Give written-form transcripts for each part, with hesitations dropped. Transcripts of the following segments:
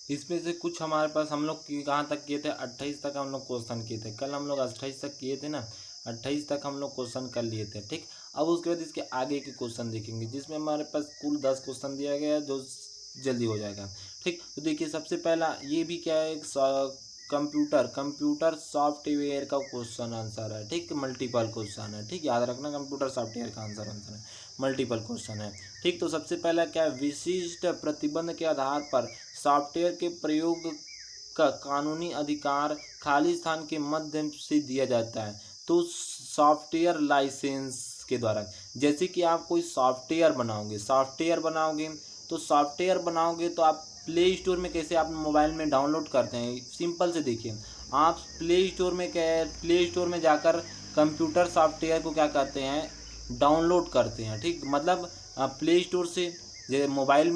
इसमें से कुछ हमारे पास हम लोग कहाँ तक किए थे, 28 तक हम लोग क्वेश्चन किए थे। कल हम लोग 28 तक किए थे ना, 28 तक हम लोग क्वेश्चन कर लिए थे। ठीक, अब उसके बाद इसके आगे के क्वेश्चन देखेंगे, जिसमें हमारे पास कुल 10 क्वेश्चन दिया गया है, जो जल्दी हो जाएगा। ठीक, तो देखिए सबसे पहला ये भी क्या है, कंप्यूटर सॉफ्टवेयर का क्वेश्चन आंसर है। ठीक, मल्टीपल क्वेश्चन है। ठीक, याद रखना कंप्यूटर सॉफ्टवेयर का आंसर है, मल्टीपल क्वेश्चन है। ठीक, तो सबसे पहला क्या है, विशिष्ट प्रतिबंध के आधार पर सॉफ्टवेयर के प्रयोग का कानूनी अधिकार खाली स्थान के माध्यम से दिया जाता है। तो सॉफ्टवेयर लाइसेंस के द्वारा, जैसे कि आप कोई सॉफ्टवेयर बनाओगे तो आप प्ले स्टोर में कैसे आप मोबाइल में डाउनलोड करते हैं, सिंपल से देखिए, आप प्ले स्टोर में जाकर कंप्यूटर सॉफ्टवेयर को क्या करते हैं, डाउनलोड करते हैं। ठीक, मतलब प्ले स्टोर से मोबाइल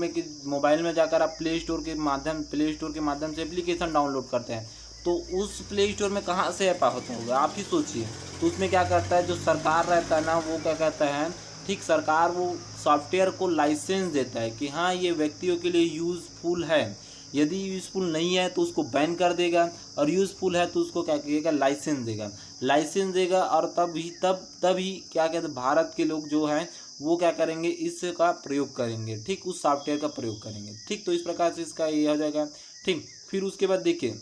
में जाकर आप प्ले स्टोर के माध्यम से एप्लीकेशन डाउनलोड करते हैं। तो उस प्ले स्टोर में कहाँ से ऐप होता होगा, आप ही सोचिए। तो उसमें क्या करता है, जो सरकार रहता है ना, वो क्या कहता है, ठीक, सरकार वो सॉफ्टवेयर को लाइसेंस देता है कि हाँ ये व्यक्तियों के लिए यूज़फुल है। यदि यूज़फुल नहीं है तो उसको बैन कर देगा, और यूज़फुल है तो उसको क्या करेगा, लाइसेंस देगा। और तभी क्या कहते हैं, भारत के लोग जो हैं वो क्या करेंगे, इसका प्रयोग करेंगे। ठीक, उस सॉफ्टवेयर का प्रयोग करेंगे। ठीक, तो इस प्रकार से इसका ये हो जाएगा। ठीक, फिर उसके बाद देखिए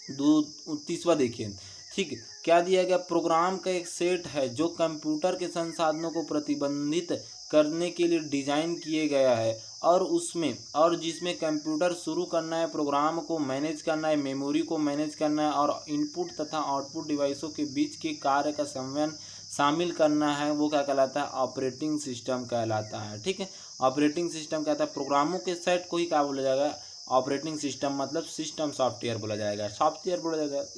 तीसवा देखिए। ठीक, क्या दिया गया, प्रोग्राम का एक सेट है जो कंप्यूटर के संसाधनों को प्रतिबंधित करने के लिए डिजाइन किए गया है, और जिसमें कंप्यूटर शुरू करना है, प्रोग्राम को मैनेज करना है, मेमोरी को मैनेज करना है, और इनपुट तथा आउटपुट डिवाइसों के बीच के कार्य का समन्वय शामिल करना है, वो क्या कहलाता है, ऑपरेटिंग सिस्टम कहलाता है। ठीक है, ऑपरेटिंग सिस्टम कहता है, प्रोग्रामों के सेट को ही क्या बोला जाएगा, ऑपरेटिंग सिस्टम, मतलब सिस्टम सॉफ्टवेयर बोला जाएगा,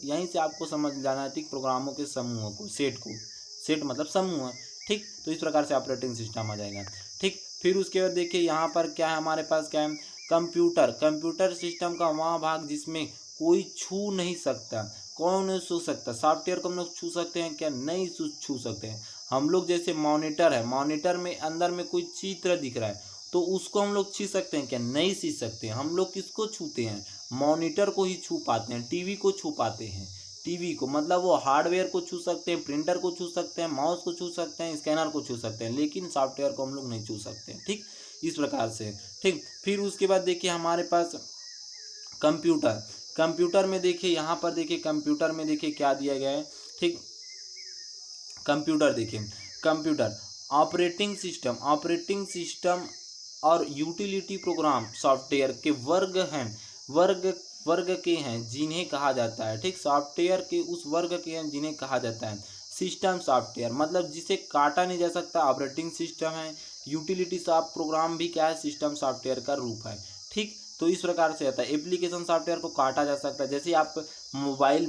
यहीं से आपको समझ जाना है। ठीक, प्रोग्रामों के समूह को, सेट मतलब समूह। ठीक, तो इस प्रकार से ऑपरेटिंग सिस्टम आ जाएगा। ठीक, फिर उसके बाद देखिए यहाँ पर क्या है, हमारे पास क्या है, कंप्यूटर सिस्टम का वह भाग जिसमें कोई छू नहीं सकता। कौन नहीं छू सकता, सॉफ्टवेयर को हम लोग छू सकते हैं क्या, नहीं छू सकते हैं हम लोग। जैसे मॉनिटर है, मॉनिटर में अंदर में कोई चित्र दिख रहा है, तो उसको हम लोग छू सकते हैं क्या, नहीं छू सकते। हम लोग किसको छूते हैं, मॉनिटर को ही छू पाते हैं, टीवी को छू पाते हैं। टीवी को मतलब वो हार्डवेयर को छू सकते हैं, प्रिंटर को छू सकते हैं, माउस को छू सकते हैं, स्कैनर को छू सकते हैं, लेकिन सॉफ्टवेयर को हम लोग नहीं छू सकते हैं। ठीक, इस प्रकार से। ठीक, फिर उसके बाद देखिए हमारे पास कंप्यूटर में देखिए, यहाँ पर देखिए कंप्यूटर में देखिए क्या दिया गया है। ठीक, कंप्यूटर देखिए, कंप्यूटर ऑपरेटिंग सिस्टम और यूटिलिटी प्रोग्राम सॉफ्टवेयर के वर्ग के हैं जिन्हें कहा जाता है। ठीक, सॉफ्टवेयर के उस वर्ग के हैं जिन्हें कहा जाता है सिस्टम सॉफ्टवेयर, मतलब जिसे काटा नहीं जा सकता, ऑपरेटिंग सिस्टम है। यूटिलिटी सॉफ्ट प्रोग्राम भी क्या है, सिस्टम सॉफ्टवेयर का रूप है। ठीक, तो इस प्रकार से आता है। एप्लीकेशन सॉफ्टवेयर को काटा जा सकता है, जैसे आप मोबाइल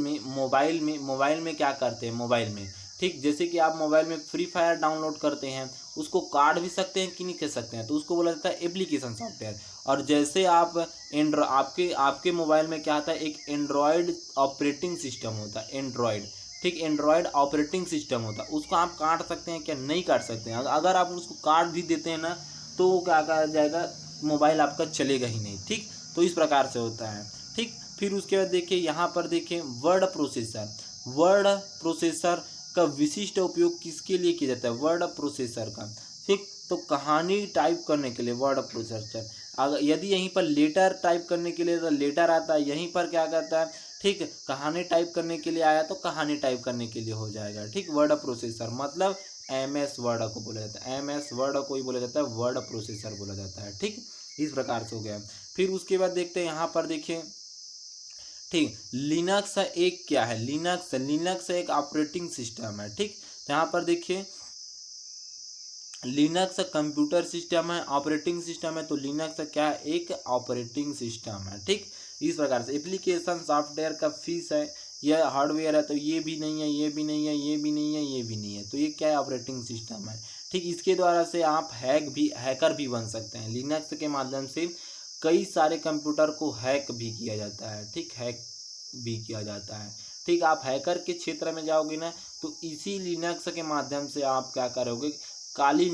में क्या करते हैं, मोबाइल में, ठीक, जैसे कि आप मोबाइल में फ्री फायर डाउनलोड करते हैं, उसको काट भी सकते हैं कि नहीं कर सकते हैं, तो उसको बोला जाता है एप्लीकेशन सॉफ्टवेयर। और जैसे आप आपके मोबाइल में क्या आता है, एक एंड्रॉयड ऑपरेटिंग सिस्टम होता है, एंड्रॉयड। ठीक, एंड्रॉयड ऑपरेटिंग सिस्टम होता है, उसको आप काट सकते हैं क्या, नहीं काट सकते हैं। अगर आप उसको काट भी देते हैं ना, तो वो क्या कहा जाएगा, मोबाइल आपका चलेगा ही नहीं। ठीक, तो इस प्रकार से होता है। ठीक, फिर उसके बाद देखिए यहाँ पर देखिए वर्ड प्रोसेसर का विशिष्ट उपयोग किसके लिए किया जाता है, वर्ड प्रोसेसर का। ठीक, तो कहानी टाइप करने के लिए वर्ड प्रोसेसर, अगर यदि यहीं पर लेटर टाइप करने के लिए तो लेटर आता है, यहीं पर क्या कहता है, ठीक, कहानी टाइप करने के लिए आया तो कहानी टाइप करने के लिए हो जाएगा। ठीक, वर्ड प्रोसेसर मतलब MS वर्ड को बोला जाता है, MS वर्ड को ही बोला जाता है, वर्ड प्रोसेसर बोला जाता है। ठीक, इस प्रकार से हो गया। फिर उसके बाद देखते हैं यहाँ पर देखिए, ठीक, लिनक्स एक क्या है, लिनक्स एक ऑपरेटिंग सिस्टम है। ठीक, तो यहाँ पर देखिए लिनक्स कंप्यूटर सिस्टम है, ऑपरेटिंग सिस्टम है, तो लिनक्स क्या है, एक ऑपरेटिंग सिस्टम है। ठीक, इस प्रकार से एप्लीकेशन सॉफ्टवेयर का फीस है, यह हार्डवेयर है, तो ये भी नहीं है, ये भी नहीं है, ये भी नहीं है, ये भी नहीं है, तो ये क्या है, ऑपरेटिंग सिस्टम है। ठीक, इसके द्वारा से आप हैकर भी बन सकते हैं। लिनक्स के माध्यम से कई सारे कंप्यूटर को हैक भी किया जाता है। ठीक, हैक भी किया जाता है। ठीक, आप हैकर के क्षेत्र में जाओगे ना, तो इसी लिनक्स के माध्यम से आप क्या करोगे, काली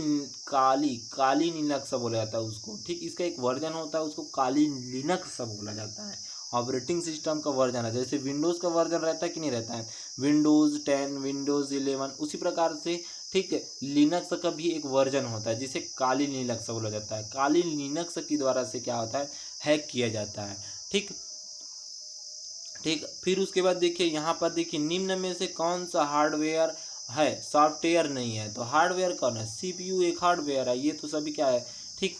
काली काली लिनक्स बोला जाता है उसको, ठीक। इसका एक वर्जन होता है, उसको काली लिनक्स बोला जाता है। ऑपरेटिंग सिस्टम का वर्जन है, जैसे विंडोज़ का वर्जन रहता है कि नहीं रहता है, विंडोज़ 10, विंडोज़ 11, उसी प्रकार से ठीक है लिनक्स का भी एक वर्जन होता है जिसे काली लिनक्स बोला जाता है। काली लिनक्स के द्वारा से क्या होता है, हैक किया जाता है, ठीक ठीक। फिर उसके बाद देखिए यहाँ पर देखिए निम्न में से कौन सा हार्डवेयर है, सॉफ्टवेयर नहीं है। तो हार्डवेयर कौन है, सीपीयू एक हार्डवेयर है, ये तो सभी क्या है, ठीक,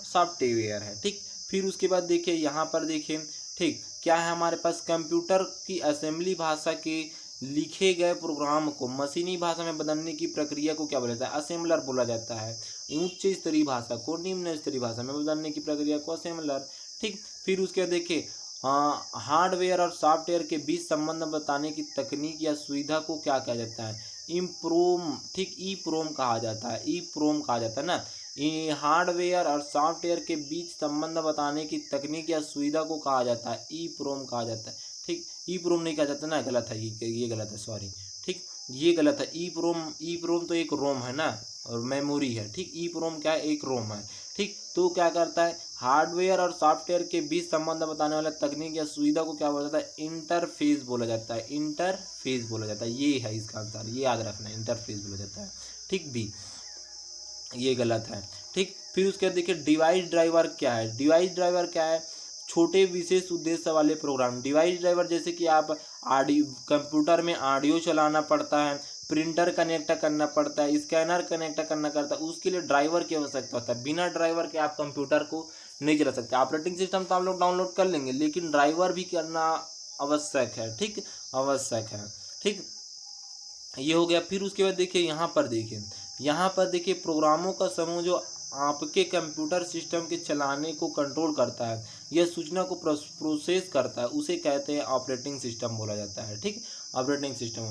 सॉफ्टवेयर है, ठीक। फिर उसके बाद देखिए यहाँ पर देखिए, ठीक, क्या है हमारे पास, कंप्यूटर की असेंबली भाषा के लिखे गए प्रोग्राम को मशीनी भाषा में बदलने की प्रक्रिया को क्या बोला जाता है, असेंबलर बोला जाता है। उच्च स्तरीय भाषा को निम्न स्तरीय भाषा में बदलने की प्रक्रिया को असेंबलर, ठीक। फिर उसके बाद देखिए हार्डवेयर और सॉफ्टवेयर के बीच संबंध बताने की तकनीक या सुविधा को क्या कहा जाता है, इम्प्रोम, ठीक, ई प्रोम कहा जाता है, ई प्रोम कहा जाता है ना। हार्डवेयर और सॉफ्टवेयर के बीच संबंध बताने की तकनीक या सुविधा को कहा जाता है, ई प्रोम कहा जाता है, ठीक। ई प्रोम नहीं कहा जाता ना, गलत है, ये गलत है, सॉरी, ठीक, ये गलत है। ई प्रोम तो एक रोम है ना, और मेमोरी है, ठीक। ई प्रोम क्या है, एक रोम है, ठीक। तो क्या करता है, हार्डवेयर और सॉफ्टवेयर के बीच संबंध बताने वाला तकनीक या सुविधा को क्या बोला जाता है, इंटरफेस बोला जाता है, इंटरफेस बोला जाता है। ये है इसका आंसर, ये याद रखना है, इंटरफेस बोला जाता है, ठीक। बी, ये गलत है, ठीक। फिर उसके बाद देखिए डिवाइस ड्राइवर क्या है, डिवाइस ड्राइवर क्या है, छोटे विशेष उद्देश्य वाले प्रोग्राम। डिवाइस ड्राइवर जैसे कि आप कंप्यूटर में ऑडियो चलाना पड़ता है, प्रिंटर कनेक्ट करना पड़ता है, स्कैनर कनेक्ट करना करता है, उसके लिए ड्राइवर की आवश्यकता होता है। बिना ड्राइवर के आप कंप्यूटर को नहीं चला सकते। ऑपरेटिंग सिस्टम तो आप लोग डाउनलोड कर लेंगे, लेकिन ड्राइवर भी करना आवश्यक है, ठीक, आवश्यक है, ठीक। ये हो गया। फिर उसके बाद देखिए यहाँ पर देखिए प्रोग्रामों का समूह जो आपके कंप्यूटर सिस्टम के चलाने को कंट्रोल करता है, यह सूचना को प्रोसेस करता है, उसे कहते हैं ऑपरेटिंग सिस्टम बोला जाता है, ठीक। Operating system